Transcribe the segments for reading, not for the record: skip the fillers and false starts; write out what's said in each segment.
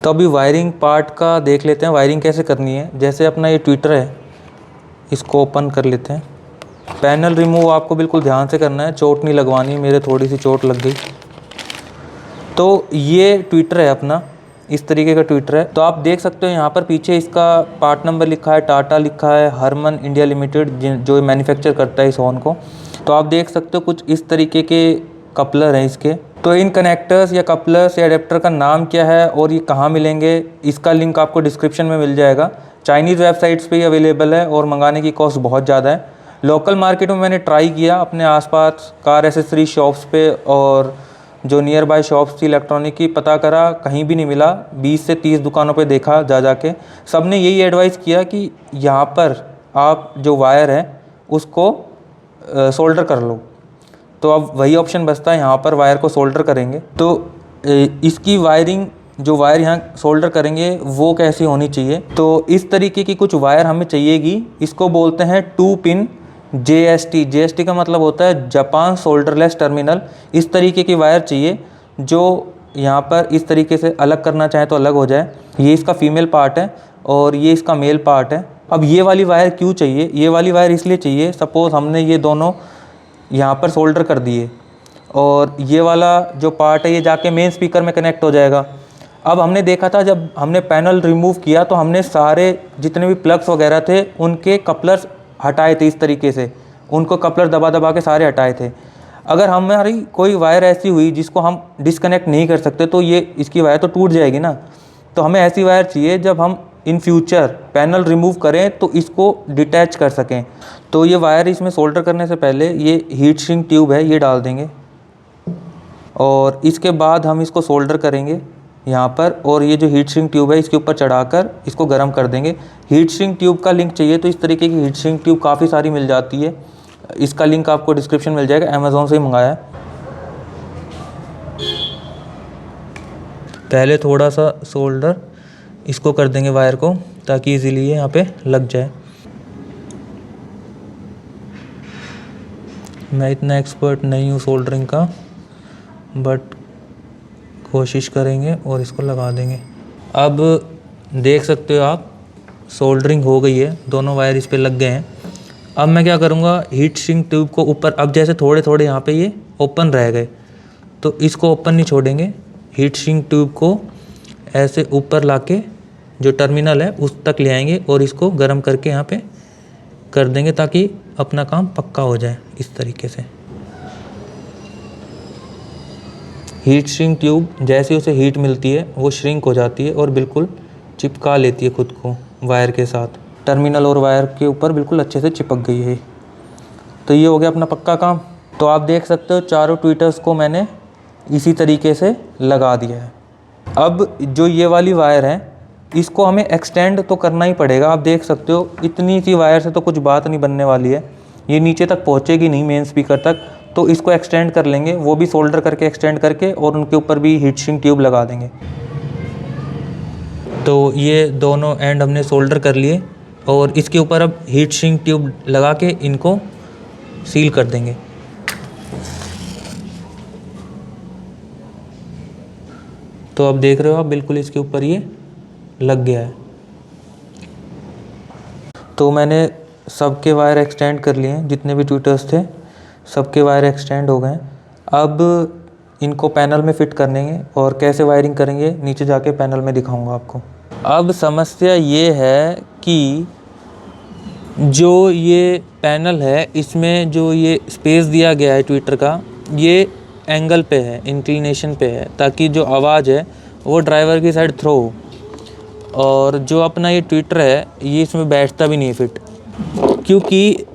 तो अभी wiring part का देख लेते हैं, वायरिंग कैसे करनी है। जैसे अपना ये ट्विटर है, इसको ओपन कर लेते हैं। पैनल रिमूव आपको बिल्कुल ध्यान से करना है, चोट नहीं लगवानी। मेरे थोड़ी सी चोट लग गई। तो ये ट्विटर है अपना, इस तरीके का ट्विटर है। तो आप देख सकते हो यहाँ पर पीछे इसका पार्ट नंबर लिखा है, टाटा लिखा है, हरमन इंडिया लिमिटेड जो मैन्युफैक्चर करता है इस हॉर्न को। तो आप देख सकते हो कुछ इस तरीके के कपलर हैं इसके। तो इन कनेक्टर्स या कपलर्स या एडेप्टर का नाम क्या है और ये कहाँ मिलेंगे, इसका लिंक आपको डिस्क्रिप्शन में मिल जाएगा। चाइनीज़ वेबसाइट्स पे ही अवेलेबल है और मंगाने की कॉस्ट बहुत ज़्यादा है। लोकल मार्केट में मैंने ट्राई किया अपने आसपास कार एसेसरी शॉप्स पे, और जो नियर बाय शॉप्स थी इलेक्ट्रॉनिक की, पता करा कहीं भी नहीं मिला। 20 से 30 दुकानों पे देखा जा के, सब ने यही एडवाइस किया कि यहाँ पर आप जो वायर है उसको सोल्डर कर लो। तो अब वही ऑप्शन बचता है, यहाँ पर वायर को सोल्डर करेंगे। तो इसकी वायरिंग, जो वायर यहाँ सोल्डर करेंगे वो कैसी होनी चाहिए। तो इस तरीके की कुछ वायर हमें चाहिएगी। इसको बोलते हैं 2 पिन JST। JST का मतलब होता है जापान सोल्डरलेस टर्मिनल। इस तरीके की वायर चाहिए जो यहाँ पर इस तरीके से अलग करना चाहे तो अलग हो जाए। ये इसका फीमेल पार्ट है और ये इसका मेल पार्ट है। अब ये वाली वायर क्यों चाहिए? ये वाली वायर इसलिए चाहिए, सपोज़ हमने ये दोनों यहाँ पर सोल्डर कर दिए और ये वाला जो पार्ट है ये जाके मेन स्पीकर में कनेक्ट हो जाएगा। अब हमने देखा था जब हमने पैनल रिमूव किया तो हमने सारे जितने भी प्लग्स वगैरह थे उनके कपलर्स हटाए थे। इस तरीके से उनको कपलर दबा दबा के सारे हटाए थे। अगर हमारी कोई वायर ऐसी हुई जिसको हम डिस्कनेक्ट नहीं कर सकते तो ये इसकी वायर तो टूट जाएगी ना। तो हमें ऐसी वायर चाहिए जब हम इन फ्यूचर पैनल रिमूव करें तो इसको डिटैच कर सकें। तो ये वायर इसमें सोल्डर करने से पहले ये हीट सिंक ट्यूब है ये डाल देंगे और इसके बाद हम इसको सोल्डर करेंगे यहाँ पर। और ये जो हीट सिंक ट्यूब है इसके ऊपर चढ़ाकर इसको गर्म कर देंगे। हीट सिंक ट्यूब का लिंक चाहिए तो इस तरीके की हीट सिंक ट्यूब काफ़ी सारी मिल जाती है। इसका लिंक आपको डिस्क्रिप्शन मिल जाएगा, अमेज़ॉन से ही मंगाया है। पहले थोड़ा सा सोल्डर इसको कर देंगे वायर को ताकि इजीली यहाँ पे लग जाए। मैं इतना एक्सपर्ट नहीं हूँ सोल्डरिंग का, बट कोशिश करेंगे और इसको लगा देंगे। अब देख सकते हो आप सोल्डरिंग हो गई है, दोनों वायर इस पे लग गए हैं। अब मैं क्या करूँगा, हीट सिंक ट्यूब को ऊपर, अब जैसे थोड़े थोड़े यहाँ पे ये ओपन रह गए तो इसको ओपन नहीं छोड़ेंगे। हीट सिंक ट्यूब को ऐसे ऊपर लाके जो टर्मिनल है उस तक ले आएंगे और इसको गर्म करके यहाँ पे कर देंगे ताकि अपना काम पक्का हो जाए। इस तरीके से हीट श्रिंक ट्यूब जैसे उसे हीट मिलती है वो श्रिंक हो जाती है और बिल्कुल चिपका लेती है खुद को वायर के साथ। टर्मिनल और वायर के ऊपर बिल्कुल अच्छे से चिपक गई है। तो ये हो गया अपना पक्का काम। तो आप देख सकते हो चारों ट्विटर्स को मैंने इसी तरीके से लगा दिया है। अब जो ये वाली वायर है इसको हमें एक्सटेंड तो करना ही पड़ेगा। आप देख सकते हो इतनी सी वायर से तो कुछ बात नहीं बनने वाली है, ये नीचे तक पहुँचेगी नहीं मेन स्पीकर तक। तो इसको एक्सटेंड कर लेंगे, वो भी सोल्डर करके एक्सटेंड करके, और उनके ऊपर भी हीट सिंक ट्यूब लगा देंगे। तो ये दोनों एंड हमने सोल्डर कर लिए और इसके ऊपर अब हीट सिंक ट्यूब लगा के इनको सील कर देंगे। तो अब देख रहे हो आप बिल्कुल इसके ऊपर ये लग गया है। तो मैंने सबके वायर एक्सटेंड कर लिए हैं, जितने भी ट्विटर्स थे सबके वायर एक्सटेंड हो गए हैं। अब इनको पैनल में फ़िट करेंगे और कैसे वायरिंग करेंगे नीचे जाके पैनल में दिखाऊंगा आपको। अब समस्या ये है कि जो ये पैनल है इसमें जो ये स्पेस दिया गया है ट्विटर का, ये एंगल पे है, इंक्लिनेशन पे है, ताकि जो आवाज़ है वो ड्राइवर की साइड थ्रो हो। और जो अपना ये ट्विटर है ये इसमें बैठता भी नहीं है फिट, क्योंकि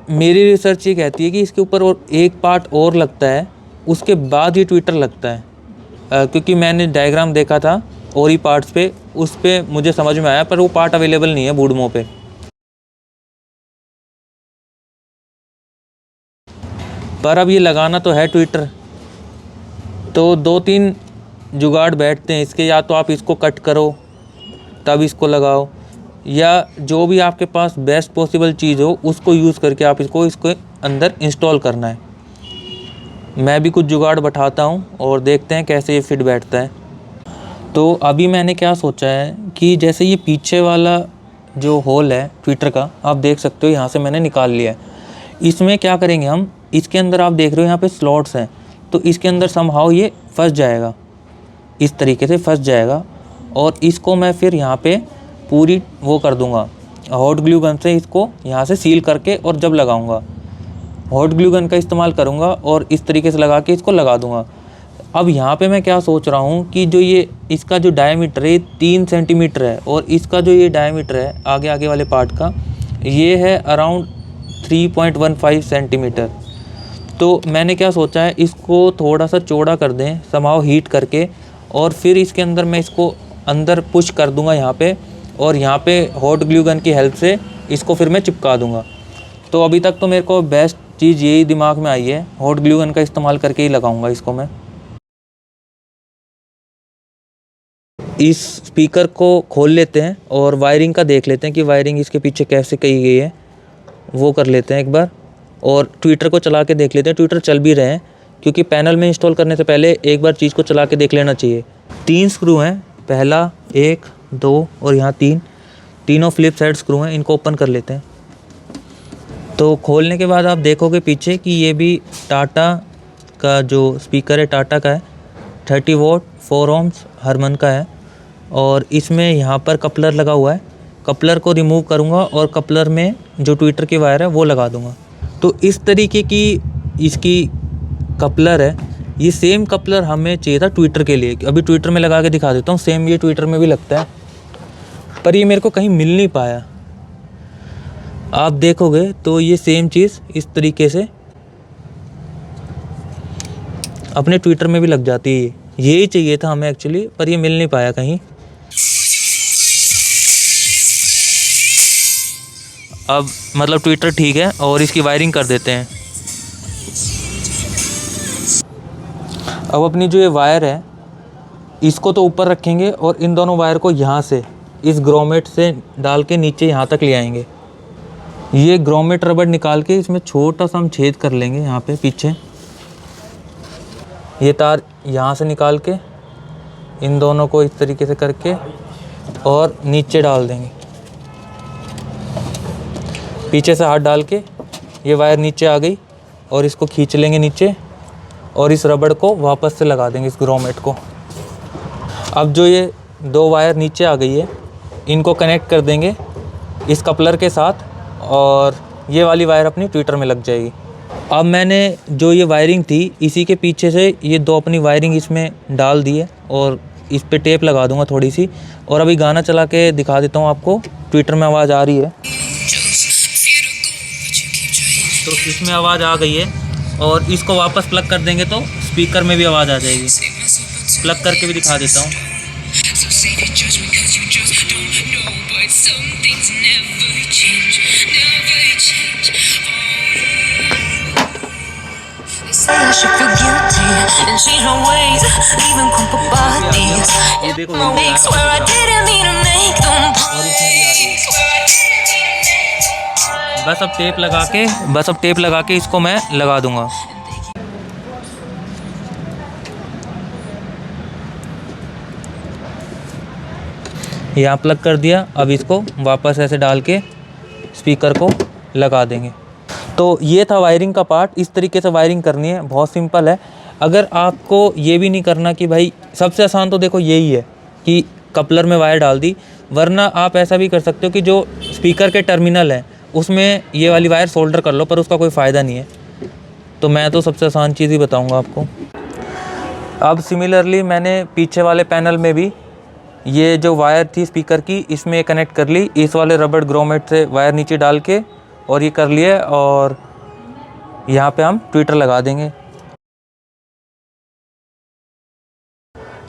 मेरी रिसर्च ये कहती है कि इसके ऊपर और एक पार्ट और लगता है उसके बाद ये ट्विटर लगता है। क्योंकि मैंने डायग्राम देखा था और ही पार्ट्स पे, उस पे मुझे समझ में आया, पर वो पार्ट अवेलेबल नहीं है बूडमो पे। पर अब ये लगाना तो है ट्विटर, तो 2-3 जुगाड़ बैठते हैं इसके। या तो आप इसको कट करो तब इसको लगाओ, या जो भी आपके पास बेस्ट पॉसिबल चीज़ हो उसको यूज़ करके आप इसके अंदर इंस्टॉल करना है। मैं भी कुछ जुगाड़ बैठाता हूँ और देखते हैं कैसे ये फिट बैठता है। तो अभी मैंने क्या सोचा है कि जैसे ये पीछे वाला जो होल है ट्विटर का, आप देख सकते हो यहाँ से मैंने निकाल लिया है। इसमें क्या करेंगे हम, इसके अंदर आप देख रहे हो यहाँ पे स्लॉट्स हैं, तो इसके अंदर समहाउ ये फंस जाएगा, इस तरीके से फंस जाएगा। और इसको मैं फिर यहाँ पे पूरी वो कर दूँगा, हॉट ग्लू गन से इसको यहाँ से सील करके, और जब लगाऊँगा हॉट ग्लू गन का इस्तेमाल करूँगा और इस तरीके से लगा के इसको लगा दूँगा। अब यहाँ पे मैं क्या सोच रहा हूँ कि जो ये इसका जो डायमीटर है 3 सेंटीमीटर है, और इसका जो ये डायमीटर है आगे वाले पार्ट का, ये है अराउंड 3.15 सेंटीमीटर। तो मैंने क्या सोचा है, इसको थोड़ा सा चौड़ा कर दें समाव हीट करके, और फिर इसके अंदर मैं इसको अंदर पुश कर दूंगा यहाँ पे, और यहाँ पे हॉट ग्लू गन की हेल्प से इसको फिर मैं चिपका दूंगा। तो अभी तक तो मेरे को बेस्ट चीज़ यही दिमाग में आई है, हॉट ग्लू गन का इस्तेमाल करके ही लगाऊंगा इसको मैं। इस स्पीकर को खोल लेते हैं और वायरिंग का देख लेते हैं कि वायरिंग इसके पीछे कैसे की गई है, वो कर लेते हैं एक बार। और ट्विटर को चला के देख लेते हैं, ट्विटर चल भी रहे हैं, क्योंकि पैनल में इंस्टॉल करने से पहले एक बार चीज़ को चला के देख लेना चाहिए। 3 स्क्रू हैं, पहला 1 2 और यहाँ 3, तीनों फ्लिप साइड स्क्रू हैं। इनको ओपन कर लेते हैं। तो खोलने के बाद आप देखोगे पीछे कि ये भी टाटा का जो स्पीकर है, टाटा का है, 30 वॉट 4 ohms हरमन का है। और इसमें यहाँ पर कपलर लगा हुआ है, कपलर को रिमूव करूँगा और कपलर में जो ट्विटर की वायर है वो लगा दूँगा। तो इस तरीके की इसकी कपलर है। ये सेम कपलर हमें चाहिए था ट्विटर के लिए, अभी ट्विटर में लगा के दिखा देता हूँ। सेम ये ट्विटर में भी लगता है, पर ये मेरे को कहीं मिल नहीं पाया। आप देखोगे तो ये सेम चीज़ इस तरीके से अपने ट्विटर में भी लग जाती है। यही चाहिए था हमें एक्चुअली, पर ये मिल नहीं पाया कहीं। अब मतलब ट्विटर ठीक है, और इसकी वायरिंग कर देते हैं। अब अपनी जो ये वायर है इसको तो ऊपर रखेंगे, और इन दोनों वायर को यहाँ से इस ग्रोमेट से डाल के नीचे यहाँ तक ले आएंगे। ये ग्रोमेट रबड़ निकाल के इसमें छोटा सा हम छेद कर लेंगे यहाँ पे पीछे। ये तार यहाँ से निकाल के इन दोनों को इस तरीके से करके और नीचे डाल देंगे। पीछे से हाथ डाल के ये वायर नीचे आ गई, और इसको खींच लेंगे नीचे, और इस रबड़ को वापस से लगा देंगे इस ग्रोमेट को। अब जो ये 2 वायर नीचे आ गई है, इनको कनेक्ट कर देंगे इस कपलर के साथ, और ये वाली वायर अपनी ट्विटर में लग जाएगी। अब मैंने जो ये वायरिंग थी इसी के पीछे से ये 2 अपनी वायरिंग इसमें डाल दी है, और इस पे टेप लगा दूंगा थोड़ी सी। और अभी गाना चला के दिखा देता हूँ आपको, ट्विटर में आवाज़ आ रही है। तो इसमें आवाज़ आ गई है, और इसको वापस प्लग कर देंगे तो स्पीकर में भी आवाज़ आ जाएगी। प्लग करके भी दिखा देता हूँ। ये देखो बस अब टेप लगा के इसको मैं लगा दूंगा। यहाँ प्लग कर दिया। अब इसको वापस ऐसे डाल के स्पीकर को लगा देंगे। तो ये था वायरिंग का पार्ट। इस तरीके से वायरिंग करनी है, बहुत सिंपल है। अगर आपको ये भी नहीं करना कि भाई सबसे आसान तो देखो यही है कि कपलर में वायर डाल दी, वरना आप ऐसा भी कर सकते हो कि जो स्पीकर के टर्मिनल हैं उसमें ये वाली वायर सोल्डर कर लो, पर उसका कोई फ़ायदा नहीं है। तो मैं तो सबसे आसान चीज़ ही बताऊंगा आपको। अब सिमिलरली मैंने पीछे वाले पैनल में भी ये जो वायर थी स्पीकर की, इसमें कनेक्ट कर ली इस वाले रबड़ ग्रोमेट से वायर नीचे डाल के, और ये कर लिए, और यहाँ पे हम ट्विटर लगा देंगे।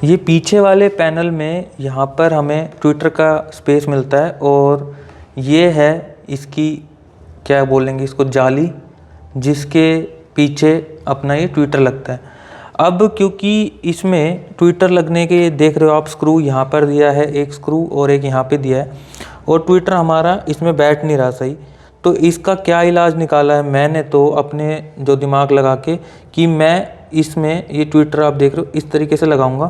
ये पीछे वाले पैनल में यहाँ पर हमें ट्विटर का स्पेस मिलता है, और ये है इसकी क्या बोलेंगे इसको, जाली, जिसके पीछे अपना ये ट्विटर लगता है। अब क्योंकि इसमें ट्विटर लगने के देख रहे हो आप, स्क्रू यहाँ पर दिया है एक स्क्रू, और एक यहाँ पे दिया है, और ट्विटर हमारा इसमें बैठ नहीं रहा सही। तो इसका क्या इलाज निकाला है मैंने, तो अपने जो दिमाग लगा के, कि मैं इसमें ये ट्विटर आप देख रहे हो इस तरीके से लगाऊंगा,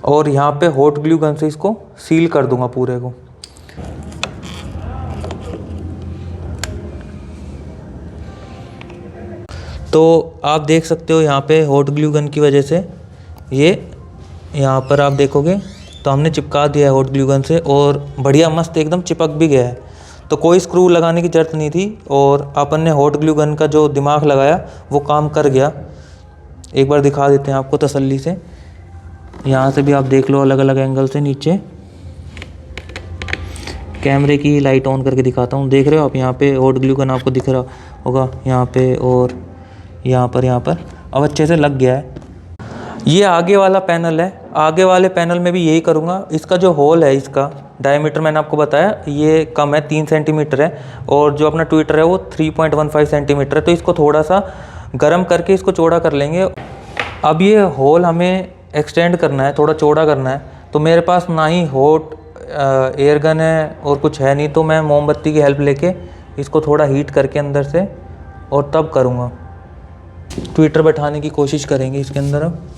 और यहाँ पे हॉट ग्लू गन से इसको सील कर दूंगा पूरे को। तो आप देख सकते हो यहाँ पे हॉट ग्लू गन की वजह से ये यहाँ पर आप देखोगे तो हमने चिपका दिया है हॉट ग्लू गन से, और बढ़िया मस्त एकदम चिपक भी गया है। तो कोई स्क्रू लगाने की ज़रूरत नहीं थी, और अपन ने हॉट ग्लू गन का जो दिमाग लगाया वो काम कर गया। एक बार दिखा देते हैं आपको तसल्ली से। यहाँ से भी आप देख लो अलग अलग एंगल से नीचे। कैमरे की लाइट ऑन करके दिखाता हूँ। देख रहे हो आप यहाँ पे हॉट ग्लू गन आपको दिख रहा होगा यहाँ पे, और यहाँ पर अब अच्छे से लग गया है। ये आगे वाला पैनल है, आगे वाले पैनल में भी यही करूँगा। इसका जो होल है, इसका डायमीटर मैंने आपको बताया ये कम है, 3 सेंटीमीटर है, और जो अपना ट्विटर है वो 3.15 सेंटीमीटर है। तो इसको थोड़ा सा गर्म करके इसको चौड़ा कर लेंगे। अब ये होल हमें एक्सटेंड करना है, थोड़ा चौड़ा करना है। तो मेरे पास ना ही हॉट एयर गन है और कुछ है नहीं, तो मैं मोमबत्ती की हेल्प लेके इसको थोड़ा हीट करके अंदर से और तब करूँगा। ट्विटर बैठाने की कोशिश करेंगे इसके अंदर। अब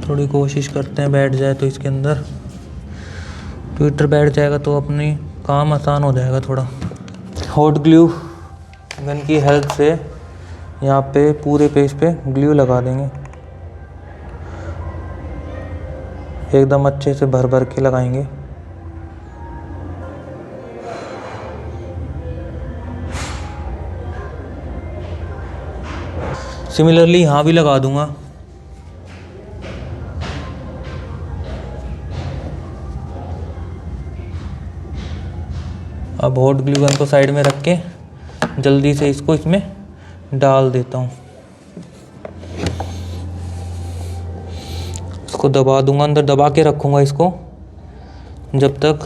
थोड़ी कोशिश करते हैं बैठ जाए, तो इसके अंदर ट्विटर बैठ जाएगा तो अपनी काम आसान हो जाएगा थोड़ा। हॉट ग्लू गन की हेल्प से यहाँ पे पूरे पेज पे ग्लू लगा देंगे, एकदम अच्छे से भर भर के लगाएंगे। सिमिलरली यहाँ भी लगा दूंगा। अब हॉट ग्लू गन को साइड में रख के जल्दी से इसको इसमें डाल देता हूँ। इसको दबा दूंगा, अंदर दबा के रखूँगा इसको जब तक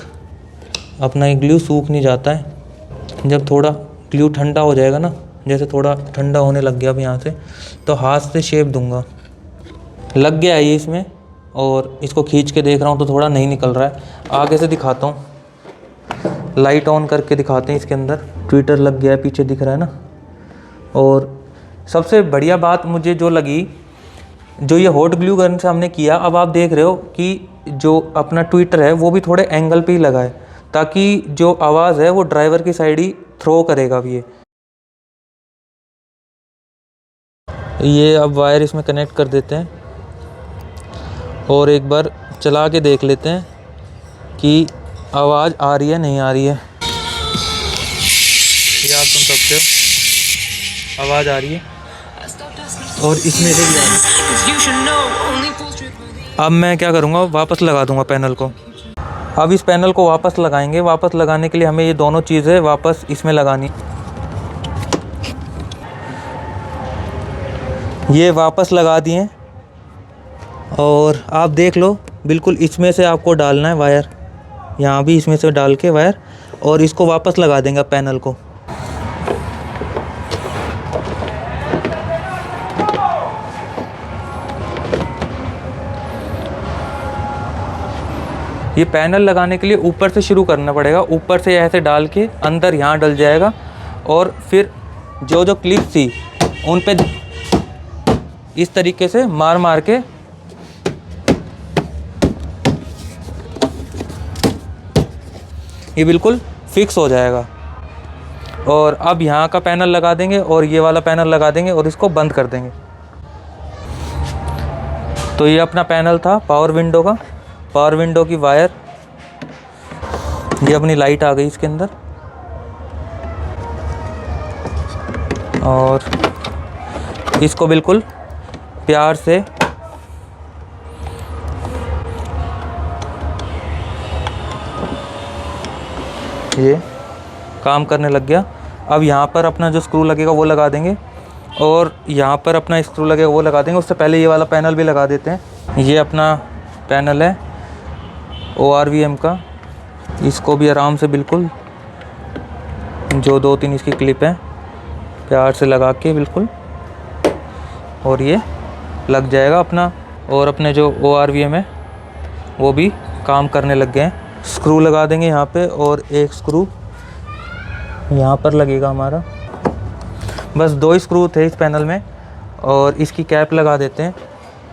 अपना ये ग्लू सूख नहीं जाता है। जब थोड़ा ग्लू ठंडा हो जाएगा ना, जैसे थोड़ा ठंडा होने लग गया अब यहाँ से, तो हाथ से शेप दूंगा। लग गया है ये इसमें, और इसको खींच के देख रहा हूँ तो थोड़ा नहीं निकल रहा है। आगे से दिखाता हूँ, लाइट ऑन करके दिखाते हैं। इसके अंदर ट्विटर लग गया है, पीछे दिख रहा है ना। और सबसे बढ़िया बात मुझे जो लगी, जो ये हॉट ग्लू गन से हमने किया, अब आप देख रहे हो कि जो अपना ट्विटर है वो भी थोड़े एंगल पे ही लगा है, ताकि जो आवाज़ है वो ड्राइवर की साइड ही थ्रो करेगा। अब ये अब वायर इसमें कनेक्ट कर देते हैं और एक बार चला के देख लेते हैं कि आवाज़ आ रही है नहीं आ रही है। ये आप सुन सकते हो, आवाज़ आ रही है और इसमें से भी आ रही है। अब मैं क्या करूँगा, वापस लगा दूँगा पैनल को। अब इस पैनल को वापस लगाएंगे। वापस लगाने के लिए हमें ये दोनों चीज़ें वापस इसमें लगानी। ये वापस लगा दिए और आप देख लो बिल्कुल इसमें से आपको डालना है वायर, यहाँ भी इसमें से डाल के वायर, और इसको वापस लगा देंगे पैनल को। ये पैनल लगाने के लिए ऊपर से शुरू करना पड़ेगा। ऊपर से ऐसे डाल के अंदर यहाँ डल जाएगा, और फिर जो जो क्लिप थी उन पे इस तरीके से मार मार के ये बिल्कुल फिक्स हो जाएगा। और अब यहाँ का पैनल लगा देंगे और ये वाला पैनल लगा देंगे और इसको बंद कर देंगे। तो ये अपना पैनल था पावर विंडो का। पावर विंडो की वायर, ये अपनी लाइट आ गई इसके अंदर, और इसको बिल्कुल प्यार से ये काम करने लग गया। अब यहाँ पर अपना जो स्क्रू लगेगा वो लगा देंगे, और यहाँ पर अपना स्क्रू लगेगा वो लगा देंगे। उससे पहले ये वाला पैनल भी लगा देते हैं। ये अपना पैनल है ORVM का। इसको भी आराम से बिल्कुल जो 2-3 इसकी क्लिप है प्यार से लगा के बिल्कुल, और ये लग जाएगा अपना। और अपने जो ORVM है वो भी काम करने लग गए हैं। स्क्रू लगा देंगे यहाँ पे, और एक स्क्रू यहाँ पर लगेगा हमारा। बस 2 स्क्रू थे इस पैनल में और इसकी कैप लगा देते हैं।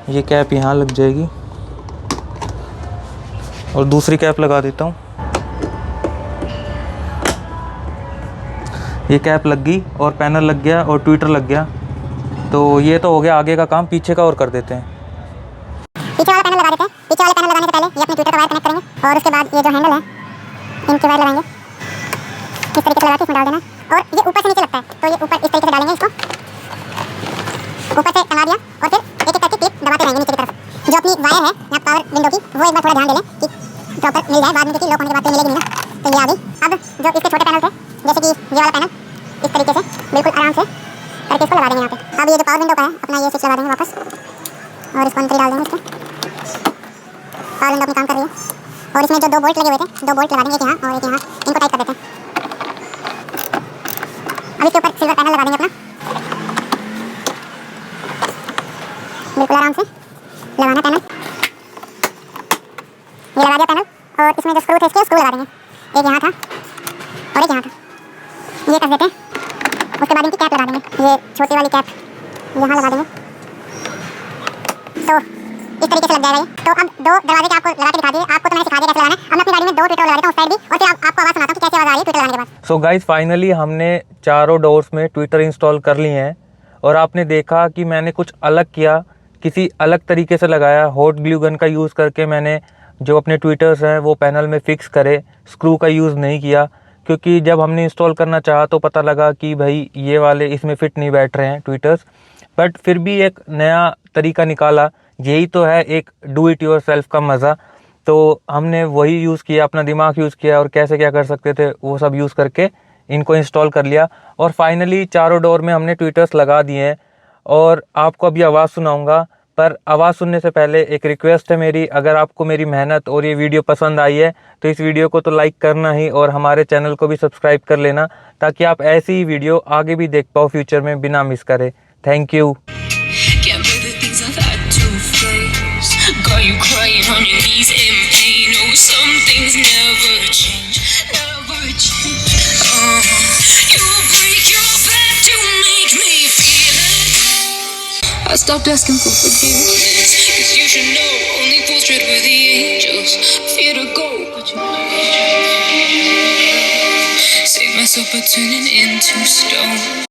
ये कैप यहाँ लग जाएगी और दूसरी कैप लगा देता हूँ। ये कैप लग गई और पैनल लग गया और ट्विटर लग गया। तो ये तो हो गया आगे का काम, पीछे का और कर देते हैं। पीछे वाला पैनल लगा देते हैं। पीछे वाले पैनल लगाने से पहले ये अपने ट्विटर का वायर कनेक्ट करेंगे और उसके बाद ये जो हैंडल है इनके वायर लगाएंगे। इस तरीके से लगा के इसमें डाल देना और ये ऊपर से नीचे लगता है तो ये ऊपर इस तरीके से डालेंगे। इसको ऊपर से टंगा दिया और फिर एक एक करके क्लिप दबाते रहेंगे नीचे की तरफ। जो अपनी वायर है यहाँ पावर विंडो की वो एक बार थोड़ा ध्यान दे लें कि प्रॉपर मिल जाए, बाद में क्योंकि लॉक होने के बाद तो मिलेगी नहीं ना। तो ये आ गई। अब जो इसके छोटे पैनल थे जैसे कि ये वाला पैनल इस तरीके से बिल्कुल आराम से करके इसको लगा देंगे यहाँ पे। अब ये जो पावर विंडो का है अपना ये स्विच लगा देंगे वापस और इसको अंदर डाल देंगे। इसके पावर विंडो अपनी काम कर रही है और इसमें जो 2 बोल्ट लगे हुए थे 2 बोल्ट लगा देंगे एक यहाँ और एक यहाँ, इनको टाइट कर देते हैं। अब इसके ऊपर सिल्वर पैनल लगा देंगे अपना, बिल्कुल आराम से लगाना पैनल। ये लगा दिया पैनल और इसमें जो स्क्रू थे इसके स्क्रू लगा देंगे। एक यहाँ था और एक यहाँ था, ये कर देते हैं। उसके बाद इनकी कैप लगा देंगे, ये छोटी वाली कैप यहाँ लगा देंगे। तो इस तरीके से लग जाएगा ये। तो अब 2 दरवाजे आपको लगा के दिखा दिए। आपको तो मैंने सिखा दिया कैसे लगाना है। अब मैं अपनी गाड़ी में 2 ट्विटर लगा देता हूँ साइड भी और फिर आपको आवाज़ सुनाता हूँ कि कैसे आवाज़ आ रही है ट्विटर लगाने के बाद। सो गाइस फाइनली हमने चारों डोर्स में ट्विटर इंस्टॉल कर लिए हैं और आपने देखा कि मैंने कुछ अलग किया, किसी अलग तरीके से लगाया। हॉट ग्लू गन का यूज़ करके मैंने जो अपने ट्विटर्स हैं वो पैनल में फ़िक्स करे, स्क्रू का यूज़ नहीं किया। क्योंकि जब हमने इंस्टॉल करना चाहा तो पता लगा कि भाई ये वाले इसमें फ़िट नहीं बैठ रहे हैं ट्विटर्स। बट फिर भी एक नया तरीका निकाला, यही तो है एक डू इट योर सेल्फ का मज़ा। तो हमने वही यूज़ किया, अपना दिमाग यूज़ किया और कैसे क्या कर सकते थे वो सब यूज़ करके इनको इंस्टॉल कर लिया। और फाइनली चारों डोर में हमने ट्विटर्स लगा दिए हैं और आपको अभी आवाज़ सुनाऊंगा। पर आवाज़ सुनने से पहले एक रिक्वेस्ट है मेरी, अगर आपको मेरी मेहनत और ये वीडियो पसंद आई है तो इस वीडियो को तो लाइक करना ही और हमारे चैनल को भी सब्सक्राइब कर लेना ताकि आप ऐसी ही वीडियो आगे भी देख पाओ फ्यूचर में बिना मिस करे। Thank you. Got you crying on your knees in pain. Oh, some things never change, never change. You break your back to make me feel it. I stopped asking for forgiveness, 'cause you should know only fools tread with the angels. Fear to go, but you know. Save myself by turning into stone.